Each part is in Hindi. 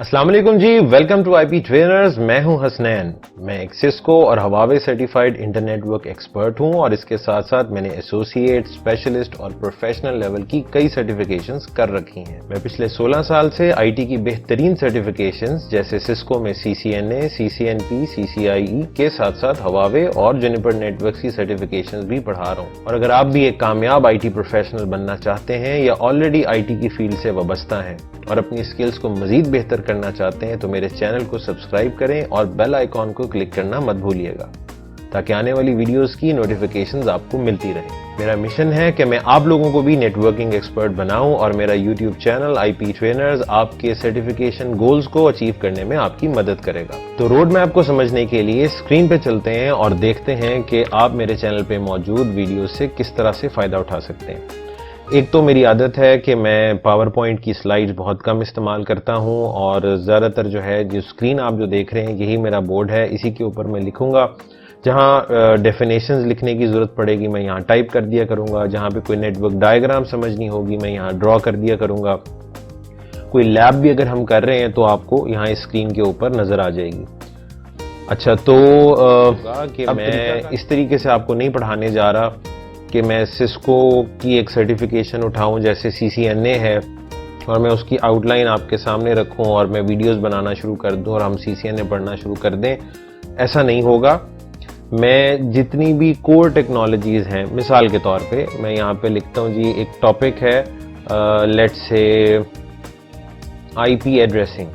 अस्सलाम वालेकुम जी, वेलकम टू आईपी ट्रेनर्स। मैं हूं हसनैन। मैं एक सिस्को और हवावे सर्टिफाइड इंटरनेटवर्क एक्सपर्ट हूं और इसके साथ साथ मैंने एसोसिएट, स्पेशलिस्ट और प्रोफेशनल लेवल की कई सर्टिफिकेशंस कर रखी हैं। मैं पिछले 16 साल से आईटी की बेहतरीन सर्टिफिकेशंस जैसे सिस्को में सीसीएनए, सीसीएनपी, सीसीआईई के साथ साथ हवावे और जुनिपर नेटवर्क्स की सर्टिफिकेशंस भी पढ़ा रहा हूं। और अगर आप भी एक कामयाब आईटी प्रोफेशनल बनना चाहते हैं या ऑलरेडी आईटी की फील्ड से वाबस्ता हैं और अपनी स्किल्स को मजीद बेहतर करना चाहते हैं तो मेरे चैनल को सब्सक्राइब करें और बेल आइकॉन को क्लिक करना मत भूलिएगा ताकि आने वाली वीडियोस की नोटिफिकेशंस आपको मिलती रहे। मेरा मिशन है कि मैं आप लोगों को भी नेटवर्किंग एक्सपर्ट बनाऊं और मेरा यूट्यूब चैनल आईपी ट्रेनर्स आपके सर्टिफिकेशन गोल्स को अचीव करने में आपकी मदद करेगा। तो रोड मैप को समझने के लिए स्क्रीन पे चलते हैं और देखते हैं कि आप मेरे चैनल पे मौजूद वीडियो से किस तरह से फायदा उठा सकते हैं। एक तो मेरी आदत है कि मैं पावर पॉइंट की स्लाइड्स बहुत कम इस्तेमाल करता हूं और ज़्यादातर जो है जो स्क्रीन आप जो देख रहे हैं यही मेरा बोर्ड है, इसी के ऊपर मैं लिखूंगा। जहां डेफिनेशंस लिखने की ज़रूरत पड़ेगी मैं यहां टाइप कर दिया करूंगा, जहां पे कोई नेटवर्क डायग्राम समझनी होगी मैं यहां ड्रॉ कर दिया करूंगा। कोई लैब भी अगर हम कर रहे हैं तो आपको यहाँ स्क्रीन के ऊपर नज़र आ जाएगी। अच्छा, तो कि मैं इस तरीके से आपको नहीं पढ़ाने जा रहा कि मैं सिस्को की एक सर्टिफिकेशन उठाऊं जैसे सीसीएनए है और मैं उसकी आउटलाइन आपके सामने रखूं और मैं वीडियोस बनाना शुरू कर दूं और हम सीसीएनए पढ़ना शुरू कर दें। ऐसा नहीं होगा। मैं जितनी भी कोर टेक्नोलॉजीज हैं, मिसाल के तौर पे मैं यहाँ पे लिखता हूँ जी, एक टॉपिक है let's say IP addressing.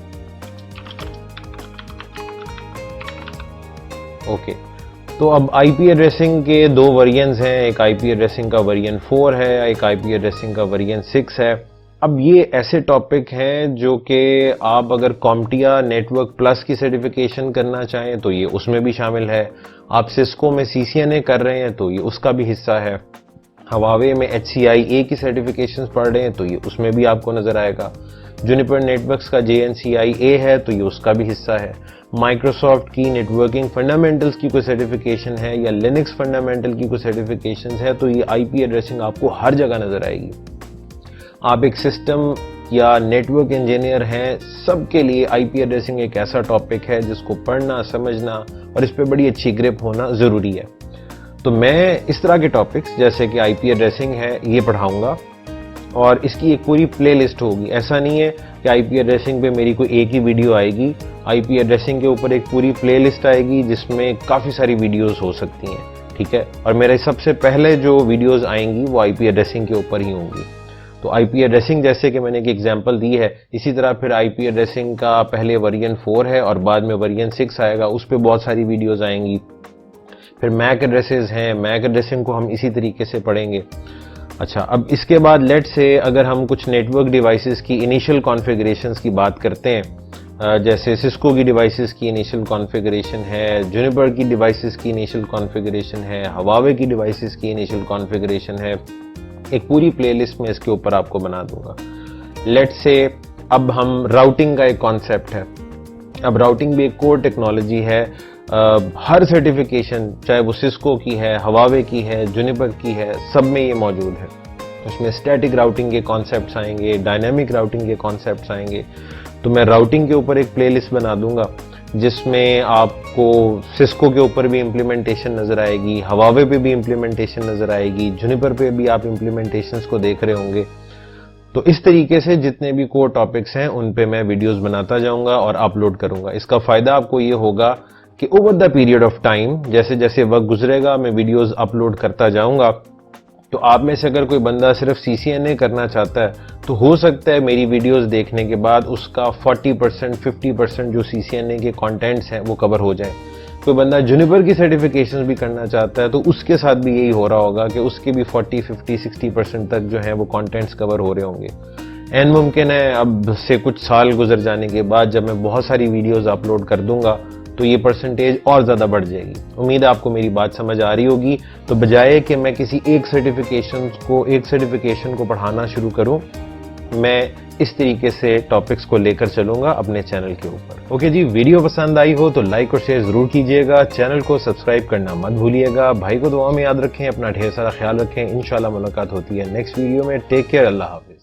Okay, तो अब आईपी एड्रेसिंग के दो वेरिएंट्स हैं, एक आईपी एड्रेसिंग का वेरिएंट 4 है, एक आईपी एड्रेसिंग का वेरिएंट 6 है। अब ये ऐसे टॉपिक हैं जो कि आप अगर कॉम्टिया नेटवर्क प्लस की सर्टिफिकेशन करना चाहें तो ये उसमें भी शामिल है। आप सिस्को में सीसीएनए कर रहे हैं तो ये उसका भी हिस्सा है। हवावे में HCIA की सर्टिफिकेशंस पढ़ रहे हैं तो ये उसमें भी आपको नजर आएगा। जुनिपर नेटवर्क्स का JNCIA है तो ये उसका भी हिस्सा है। माइक्रोसॉफ्ट की नेटवर्किंग फंडामेंटल्स की कोई सर्टिफिकेशन है या लिनक्स फंडामेंटल की कोई सर्टिफिकेशन है तो ये आईपी एड्रेसिंग आपको हर जगह नजर आएगी। आप एक सिस्टम या नेटवर्क इंजीनियर हैं, सबके लिए आईपी एड्रेसिंग एक ऐसा टॉपिक है जिसको पढ़ना, समझना और इस पर बड़ी अच्छी ग्रिप होना जरूरी है। तो मैं इस तरह के टॉपिक्स जैसे कि आईपी एड्रेसिंग है ये पढ़ाऊंगा और इसकी एक पूरी प्लेलिस्ट होगी। ऐसा नहीं है कि आईपी एड्रेसिंग पे मेरी कोई एक ही वीडियो आएगी। आईपी एड्रेसिंग के ऊपर एक पूरी प्लेलिस्ट आएगी जिसमें काफ़ी सारी वीडियोस हो सकती हैं, ठीक है। और मेरे सबसे पहले जो वीडियोस आएंगी वो आईपी एड्रेसिंग के ऊपर ही होंगी। तो आईपी एड्रेसिंग जैसे कि मैंने एक एग्जांपल दी है, इसी तरह फिर आईपी एड्रेसिंग का पहले वेरिएंट 4 है और बाद में वेरिएंट 6 आएगा, उस पर बहुत सारी वीडियोज आएंगी। फिर मैक एड्रेसेस हैं, मैक एड्रेसिंग को हम इसी तरीके से पढ़ेंगे। अच्छा, अब इसके बाद लेट से अगर हम कुछ नेटवर्क डिवाइसेस की इनिशियल कॉन्फ़िगरेशंस की बात करते हैं, जैसे सिस्को की डिवाइसेस की इनिशियल कॉन्फ़िगरेशन है, जुनिपर की डिवाइसेस की इनिशियल कॉन्फ़िगरेशन है, हवावे की डिवाइसेस की इनिशियल कॉन्फ़िगरेशन है, एक पूरी प्लेलिस्ट में इसके ऊपर आपको बना दूंगा। लेट से अब हम राउटिंग का एक कॉन्सेप्ट है। अब राउटिंग भी एक कोर टेक्नोलॉजी है। हर सर्टिफिकेशन चाहे वो सिस्को की है, हवावे की है, जुनिपर की है, सब में ये मौजूद है। उसमें स्टैटिक राउटिंग के कॉन्सेप्ट्स आएंगे, डायनामिक राउटिंग के कॉन्सेप्ट्स आएंगे। तो मैं राउटिंग के ऊपर एक प्लेलिस्ट बना दूंगा जिसमें आपको सिस्को के ऊपर भी इम्प्लीमेंटेशन नजर आएगी, हवावे पे भी इम्प्लीमेंटेशन नजर आएगी, जुनिपर पे भी आप इम्प्लीमेंटेशंस को देख रहे होंगे। तो इस तरीके से जितने भी कोर टॉपिक्स हैं उन पे मैं वीडियोस बनाता जाऊंगा और अपलोड करूंगा। इसका फायदा आपको ये होगा कि over the period of time जैसे जैसे वक्त गुजरेगा मैं वीडियोस अपलोड करता जाऊंगा। तो आप में से अगर कोई बंदा सिर्फ सीसीएनए करना चाहता है तो हो सकता है मेरी वीडियोस देखने के बाद उसका 40% 50% जो सीसीएनए के कंटेंट्स हैं वो कवर हो जाए। कोई बंदा जुनिपर की सर्टिफिकेशन भी करना चाहता है तो उसके साथ भी यही हो रहा होगा कि उसके भी 40, 50, 60% तक जो है वो कंटेंट्स कवर हो रहे होंगे। एन मुमकिन है अब से कुछ साल गुजर जाने के बाद जब मैं बहुत सारी वीडियोस अपलोड कर दूंगा तो ये परसेंटेज और ज़्यादा बढ़ जाएगी। उम्मीद है आपको मेरी बात समझ आ रही होगी। तो बजाय कि मैं किसी एक सर्टिफिकेशन को पढ़ाना शुरू करूं, मैं इस तरीके से टॉपिक्स को लेकर चलूंगा अपने चैनल के ऊपर। ओके जी, वीडियो पसंद आई हो तो लाइक और शेयर जरूर कीजिएगा, चैनल को सब्सक्राइब करना मत भूलिएगा। भाई को दुआ में याद रखें, अपना ढेर सारा ख्याल रखें। इंशाल्लाह मुलाकात होती है नेक्स्ट वीडियो में। टेक केयर, अल्लाह हाफिज।